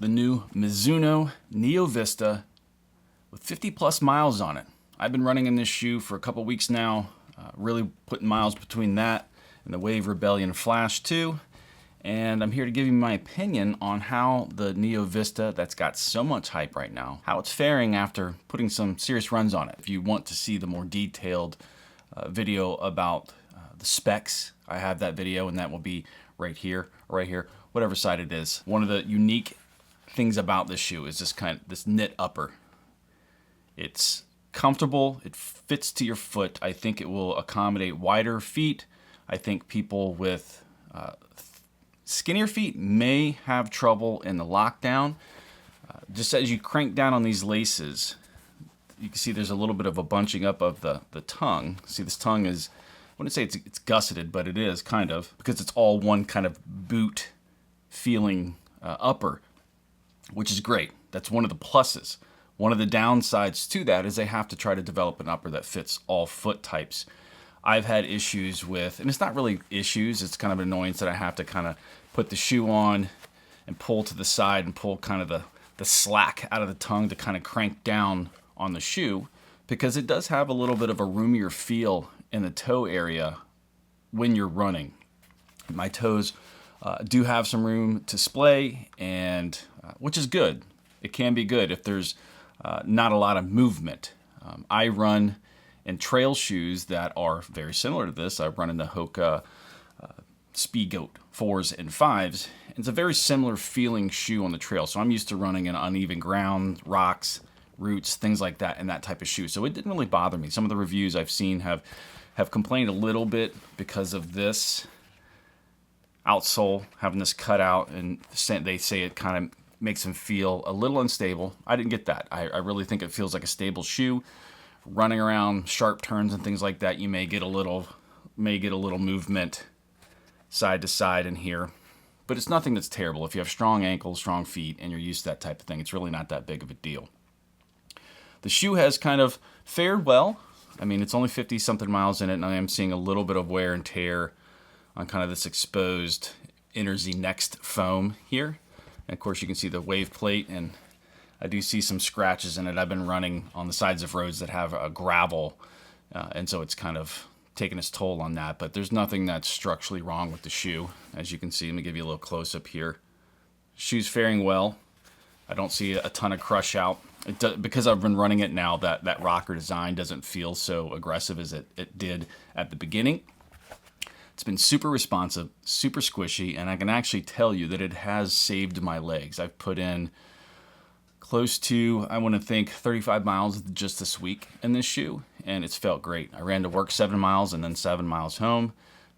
The new MIZUNO Neo VISTA with 50 plus miles on it. I've been running in this shoe for a couple weeks now, really putting miles between that and the Wave Rebellion Flash 2. And I'm here to give you my opinion on how the Neo VISTA, that's got so much hype right now, how it's faring after putting some serious runs on it. If you want to see the more detailed video about the specs, I have that video, and that will be right here, whatever side it is. One of the unique things about this shoe is this knit upper. It's comfortable, it fits to your foot. I think it will accommodate wider feet. I think people with skinnier feet may have trouble in the lockdown. Just as you crank down on these laces, you can see there's a little bit of a bunching up of the tongue. See, this tongue is, I wouldn't say it's gusseted, but it is kind of, because it's all one kind of boot feeling upper, which is great. That's one of the pluses. One of the downsides to that is they have to try to develop an upper that fits all foot types. I've had issues with, and it's not really issues, it's kind of an annoyance that I have to kind of put the shoe on and pull to the side and pull kind of the slack out of the tongue to kind of crank down on the shoe, because it does have a little bit of a roomier feel in the toe area when you're running. My toes do have some room to splay, and which is good. It can be good if there's not a lot of movement. I run in trail shoes that are very similar to this. I run in the Hoka Speed Goat 4s and 5s. It's a very similar feeling shoe on the trail, so I'm used to running in uneven ground, rocks, roots, things like that, in that type of shoe. So it didn't really bother me. Some of the reviews I've seen have complained a little bit because of this outsole having this cut out, and they say it kind of makes them feel a little unstable. I didn't get that. I really think it feels like a stable shoe. Running around sharp turns and things like that, you may get a little movement side to side in here, but it's nothing that's terrible. If you have strong ankles, strong feet, and you're used to that type of thing, it's really not that big of a deal. The shoe has kind of fared well. I mean, it's only 50 something miles in it, and I am seeing a little bit of wear and tear on kind of this exposed Energy NXT foam here. And of course you can see the wave plate, and I do see some scratches in it. I've been running on the sides of roads that have a gravel, and so it's kind of taken its toll on that, but there's nothing that's structurally wrong with the shoe. As you can see, let me give you a little close up here. Shoe's faring well. I don't see a ton of crush out. Because I've been running it now, that rocker design doesn't feel so aggressive as it did at the beginning. It's been super responsive, super squishy, and I can actually tell you that it has saved my legs. I've put in close to, I want to think, 35 miles just this week in this shoe, and it's felt great. I ran to work 7 miles and then 7 miles home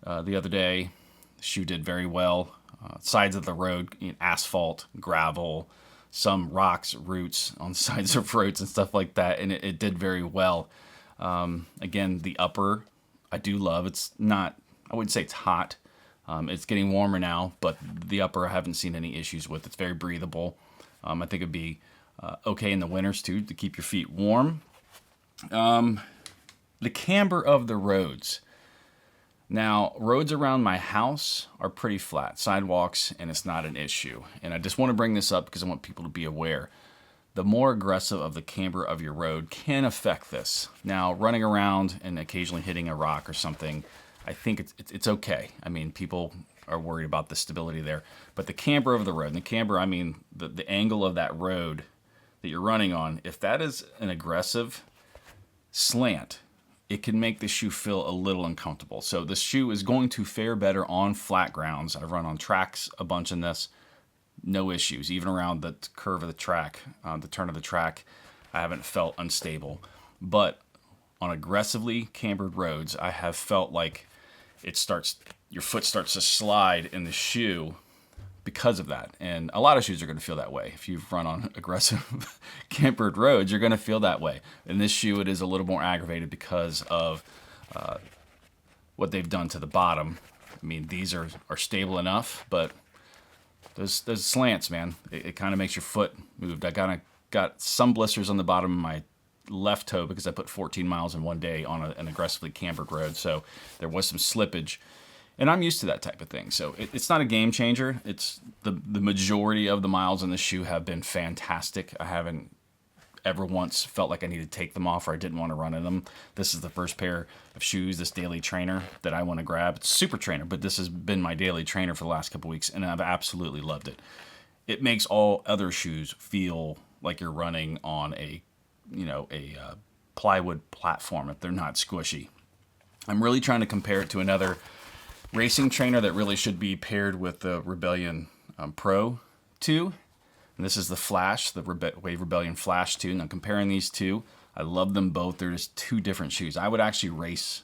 the other day. The shoe did very well. Sides of the road, asphalt, gravel, some rocks, roots on the sides of roads and stuff like that, and it did very well. Again, the upper, I do love. It's not, I wouldn't say it's hot. It's getting warmer now, but the upper I haven't seen any issues with. It's very breathable. I think it'd be okay in the winters too, to keep your feet warm. The camber of the roads. Now, roads around my house are pretty flat, sidewalks, and it's not an issue. And I just want to bring this up because I want people to be aware. The more aggressive of the camber of your road can affect this. Now, running around and occasionally hitting a rock or something, I think it's okay. I mean, people are worried about the stability there. But the camber of the road, and the camber, I mean the angle of that road that you're running on, if that is an aggressive slant, it can make the shoe feel a little uncomfortable. So the shoe is going to fare better on flat grounds. I've run on tracks a bunch in this, no issues. Even around the curve of the track, the turn of the track, I haven't felt unstable. But on aggressively cambered roads, I have felt like your foot starts to slide in the shoe because of that. And a lot of shoes are going to feel that way. If you've run on aggressive cambered roads, you're going to feel that way. In this shoe, it is a little more aggravated because of what they've done to the bottom. I mean, these are stable enough, but those slants, man, it kind of makes your foot move. I kind of got some blisters on the bottom of my left toe because I put 14 miles in one day on an aggressively cambered road. So there was some slippage And I'm used to that type of thing. So it's not a game changer. It's the majority of the miles in the shoe have been fantastic. I haven't ever once felt like I needed to take them off or I didn't want to run in them. This is the first pair of shoes, this daily trainer, that I want to grab. It's super trainer, but this has been my daily trainer for the last couple weeks, and I've absolutely loved it. It makes all other shoes feel like you're running on a plywood platform if they're not squishy. I'm really trying to compare it to another racing trainer that really should be paired with the Rebellion Pro 2. And this is the Flash, the Wave Rebellion Flash 2. Now comparing these two, I love them both. They're just two different shoes. I would actually race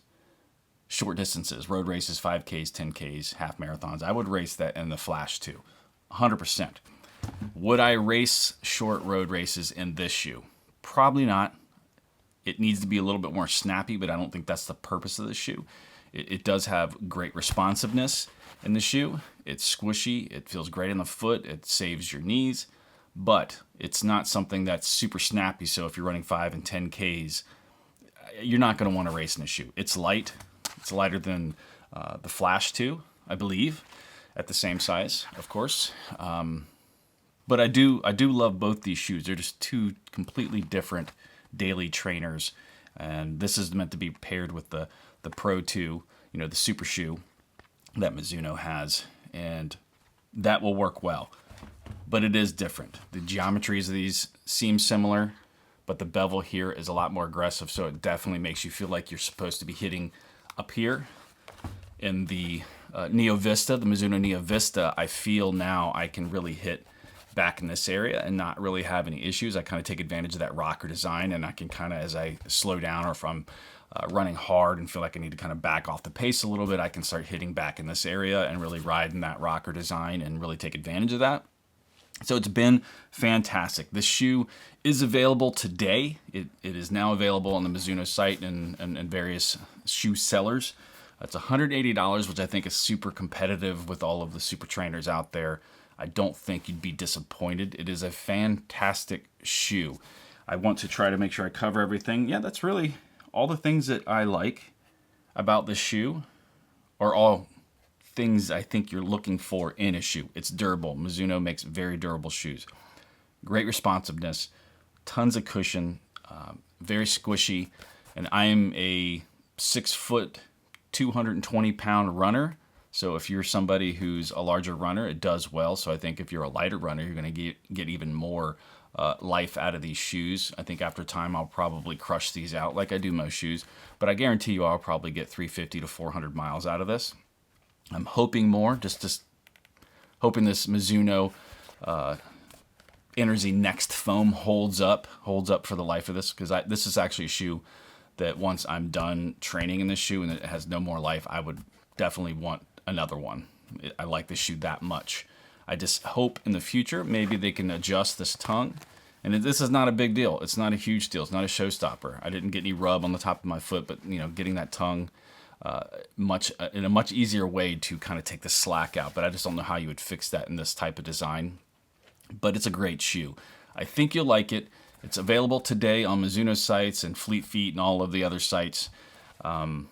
short distances, road races, 5Ks, 10Ks, half marathons. I would race that in the Flash 2, 100%. Would I race short road races in this shoe? Probably not. It needs to be a little bit more snappy, but I don't think that's the purpose of the shoe. It does have great responsiveness in the shoe. It's squishy. It feels great in the foot. It saves your knees. But it's not something that's super snappy, so if you're running 5 and 10 Ks, you're not going to want to race in a shoe. It's light. It's lighter than the Flash 2, I believe, at the same size, of course. But I do love both these shoes. They're just two completely different daily trainers, and this is meant to be paired with the Pro 2, the super shoe that Mizuno has, and that will work well. But it is different. The geometries of these seem similar, but the bevel here is a lot more aggressive, so it definitely makes you feel like you're supposed to be hitting up here. In the Neo Vista, the Mizuno Neo Vista, I feel now I can really hit back in this area and not really have any issues. I kind of take advantage of that rocker design, and I can kind of, as I slow down or if I'm running hard and feel like I need to kind of back off the pace a little bit, I can start hitting back in this area and really ride in that rocker design and really take advantage of that. So it's been fantastic. This shoe is available today. It is now available on the Mizuno site and various shoe sellers. It's $180, which I think is super competitive with all of the super trainers out there. I don't think you'd be disappointed. It is a fantastic shoe. I want to try to make sure I cover everything. Yeah, that's really all the things that I like about this shoe, are all things I think you're looking for in a shoe. It's durable. Mizuno makes very durable shoes. Great responsiveness, tons of cushion, very squishy, and I am a 6 foot, 220 pound runner. So if you're somebody who's a larger runner, it does well. So I think if you're a lighter runner, you're going to get even more life out of these shoes. I think after time, I'll probably crush these out like I do most shoes, but I guarantee you I'll probably get 350 to 400 miles out of this. I'm hoping more, just hoping this Mizuno Energy NXT foam holds up for the life of this, because this is actually a shoe that once I'm done training in this shoe and it has no more life, I would definitely want another one. I like this shoe that much. I just hope in the future maybe they can adjust this tongue. And this is not a big deal. It's not a huge deal. It's not a showstopper. I didn't get any rub on the top of my foot, but getting that tongue in a much easier way to kind of take the slack out. But I just don't know how you would fix that in this type of design. But it's a great shoe. I think you'll like it. It's available today on Mizuno sites and Fleet Feet and all of the other sites. I'm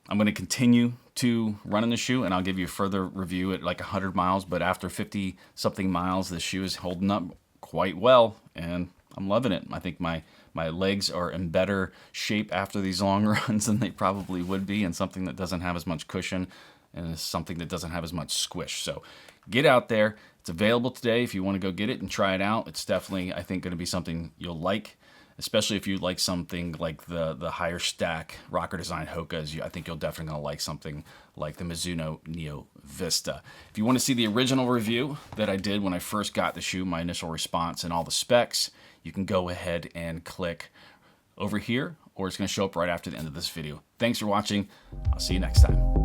going to continue to run in the shoe, and I'll give you a further review at like 100 miles. But after 50 something miles, the shoe is holding up quite well, and I'm loving it. I think my legs are in better shape after these long runs than they probably would be, and something that doesn't have as much cushion and is something that doesn't have as much squish. So get out there. It's available today if you want to go get it and try it out. It's definitely, I think, going to be something you'll like, especially if you like something like the higher stack rocker design Hokas. I think you'll definitely going to like something like the Mizuno Neo Vista. If you want to see the original review that I did when I first got the shoe, my initial response and all the specs, you can go ahead and click over here, or it's going to show up right after the end of this video. Thanks for watching. I'll see you next time.